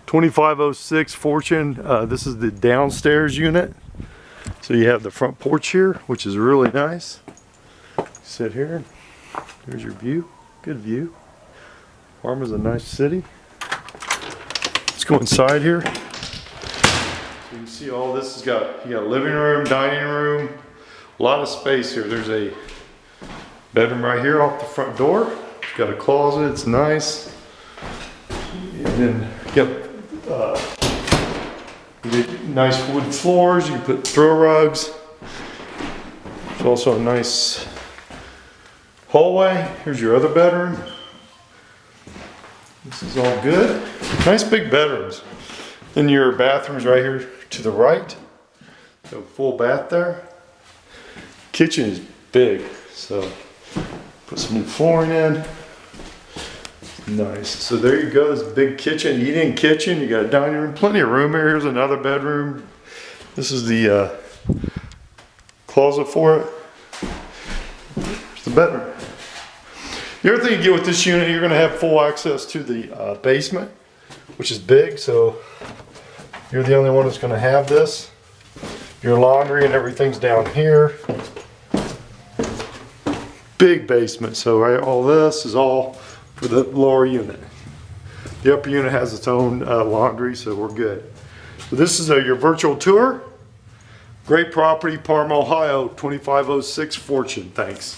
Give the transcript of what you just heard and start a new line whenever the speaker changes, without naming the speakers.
2506 Fortune. This is the downstairs unit. So you have the front porch here, which is really nice. Sit here. There's your view. Good view. Parma's a nice city. Let's go inside here. So you can see all this has got, you got a living room, dining room, a lot of space here. There's a bedroom right here off the front door. It's got a closet, it's nice. And then you get nice wood floors, you can put throw rugs. There's also a nice hallway. Here's your other bedroom. This is all good. Nice big bedrooms. Then your bathroom's right here to the right. So full bath there. Kitchen is big, so put some new flooring in. Nice. So there you go. This big kitchen, eating kitchen. You got a dining room, plenty of room here. Here's another bedroom. This is the closet for it. Here's the bedroom. The other thing you get with this unit, you're going to have full access to the basement, which is big. So you're the only one that's going to have this. Your laundry and everything's down here. Big basement. So right, all this is all for the lower unit. The upper unit has its own laundry, so we're good. So this is your virtual tour. Great property, Parma, Ohio, 2506 Fortune. Thanks.